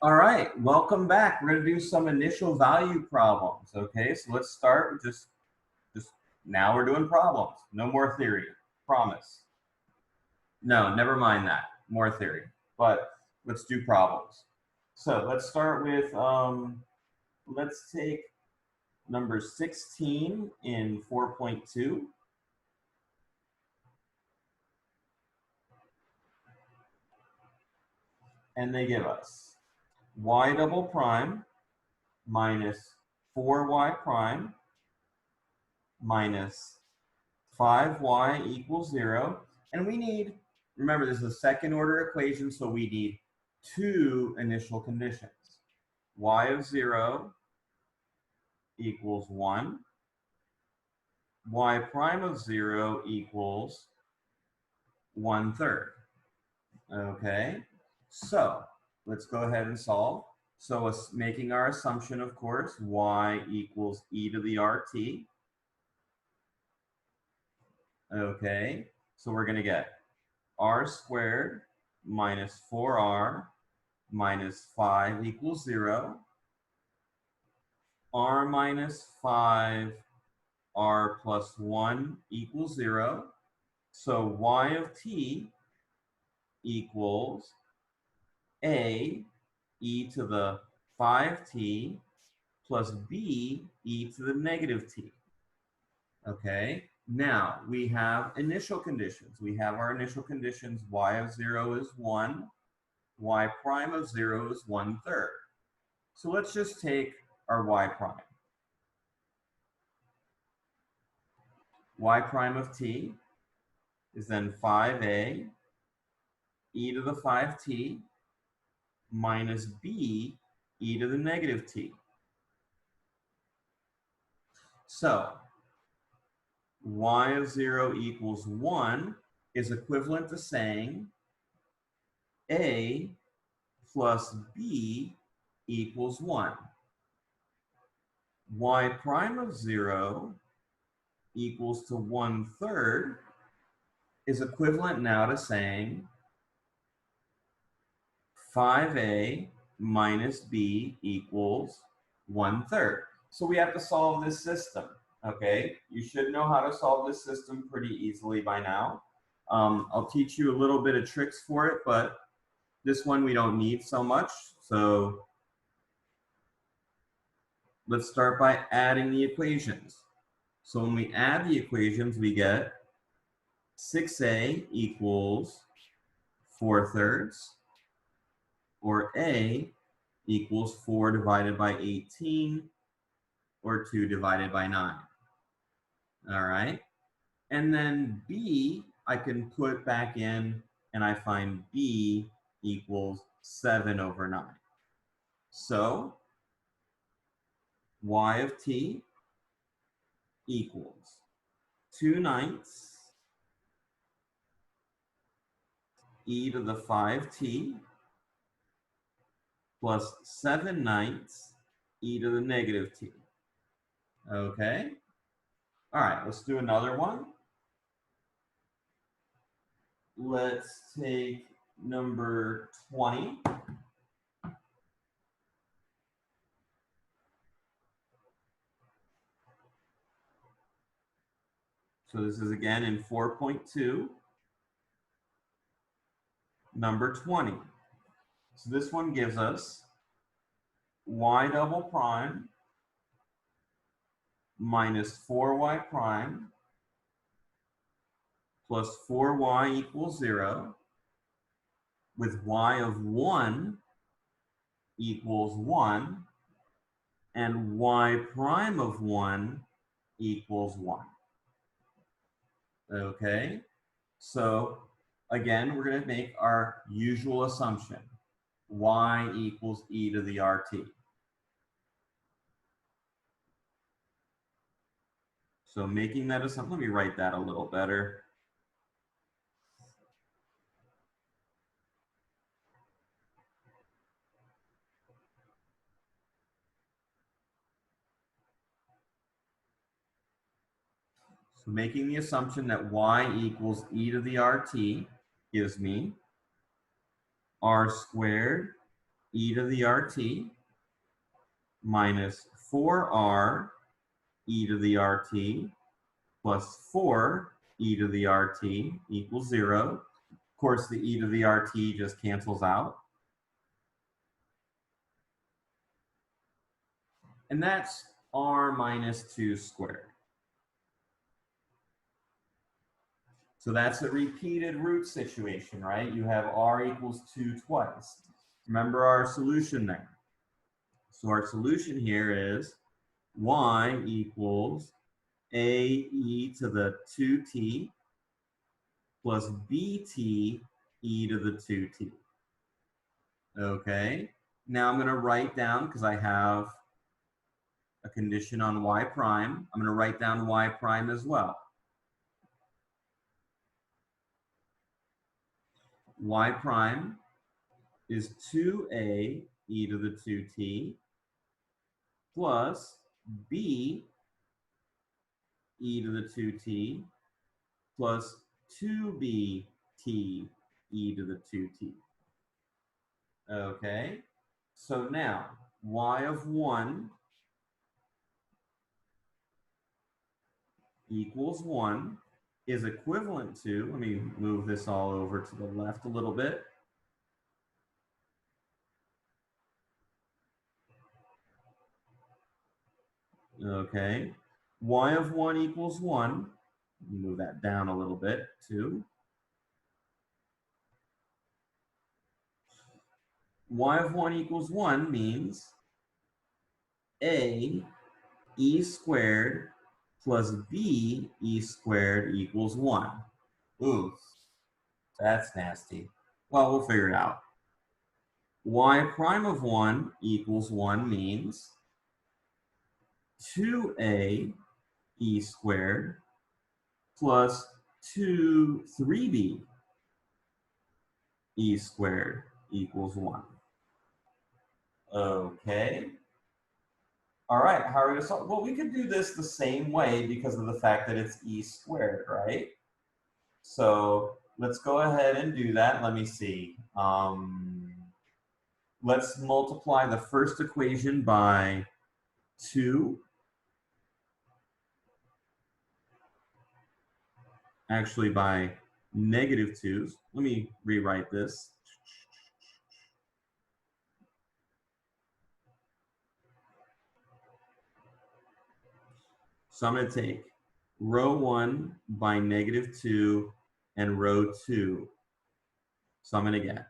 All right, welcome back. We're going to do some initial value problems. Okay, so let's start with just now we're doing problems. No more theory. Promise. No, never mind that. More theory. But let's do problems. So let's start with, let's take number 16 in 4.2. And they give us y double prime minus 4y prime minus 5y equals 0. And we need, remember, this is a second order equation, so we need two initial conditions. Y of 0 equals 1. Y prime of 0 equals 1/3. Okay, so let's go ahead and solve. So making our assumption, of course, y equals e to the RT. Okay, so we're going to get r squared minus 4r minus 5 equals 0. R minus 5, r plus 1 equals 0. So y of t equals a e to the 5t plus b e to the negative t. Okay, now we have initial conditions. We have our initial conditions. Y of 0 is 1. Y prime of 0 is 1/3. So let's just take our y prime. Y prime of t is then 5a e to the 5t minus b e to the negative t. So y of 0 equals 1 is equivalent to saying a plus b equals 1. Y prime of 0 equals to 1/3 is equivalent now to saying 5a minus b equals 1/3. So we have to solve this system. Okay, you should know how to solve this system pretty easily by now. I'll teach you a little bit of tricks for it, but this one we don't need so much. So let's start by adding the equations. So when we add the equations, we get 6a equals 4/3, or a equals 4 divided by 18, or 2 divided by 9. All right. And then b, I can put back in, and I find b equals 7/9. So y of t equals 2/9 e to the 5t plus 7/9 e to the negative t. Okay. All right, let's do another one. Let's take number 20. So this is again in 4.2, number 20. So this one gives us y double prime minus 4y prime plus 4y equals 0, with y of 1 equals 1, and y prime of 1 equals 1. Okay, so again, we're going to make our usual assumption. Y equals e to the RT. So making that assumption, let me write that a little better. So making the assumption that y equals e to the RT gives me r squared e to the RT minus 4r e to the RT plus 4 e to the RT equals 0. Of course, the e to the RT just cancels out. And that's r minus 2 squared. So that's a repeated root situation, right? You have r equals 2 twice. Remember our solution there. So our solution here is y equals ae to the 2t plus bt e to the 2t. Okay, now I'm going to write down, because I have a condition on y prime, I'm going to write down y prime as well. Y prime is 2a e to the 2t plus b e to the 2t plus 2bt e to the 2t. Okay, so now y of 1 equals 1 is equivalent to, let me move this all over to the left a little bit. Okay, y of 1 equals 1. Move that down a little bit too. Y of 1 equals 1 means a e squared plus b e squared equals 1. Ooh, that's nasty. Well, we'll figure it out. Y prime of 1 equals 1 means 2a e squared plus 3b e squared equals 1. Okay. All right, how are we going to solve? Well, we could do this the same way because of the fact that it's e squared, right? So let's go ahead and do that. Let me see. Let's multiply the first equation by 2. Actually, by -2s. Let me rewrite this. So I'm going to take row 1 by -2 and row 2. So I'm going to get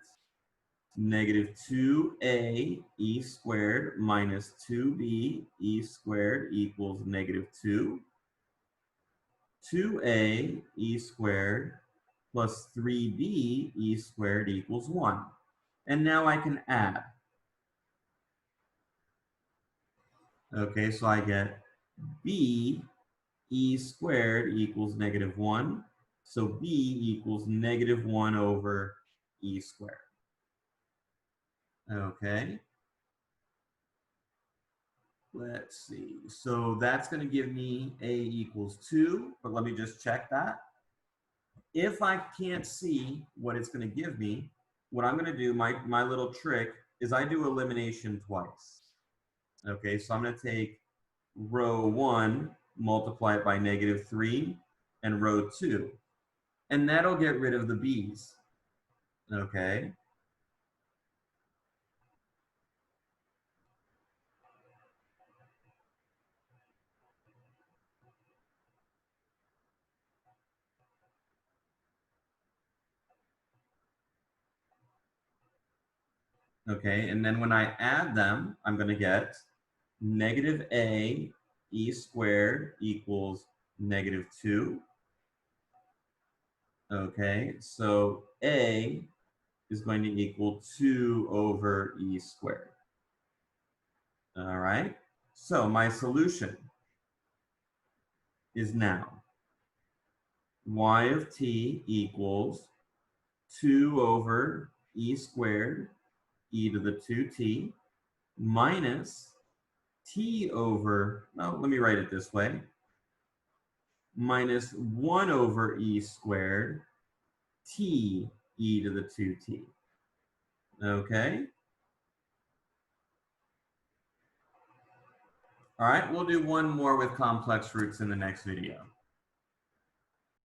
-2a e squared minus 2b e squared equals -2. 2a e squared plus 3b e squared equals 1. And now I can add. Okay, so I get b e squared equals -1. So b equals -1 over e squared. Okay. Let's see. So that's going to give me a equals 2, but let me just check that. If I can't see what it's going to give me, what I'm going to do, my little trick, is I do elimination twice. Okay, so I'm going to take row 1, multiply it by -3, and row 2. And that'll get rid of the b's. Okay. Okay, and then when I add them, I'm going to get -a e squared equals -2. Okay, so a is going to equal 2 over e squared. All right, so my solution is now y of t equals 2 over e squared e to the 2t minus t over, oh, let me write it this way, minus 1 over e squared t e to the 2t. Okay? All right, we'll do one more with complex roots in the next video.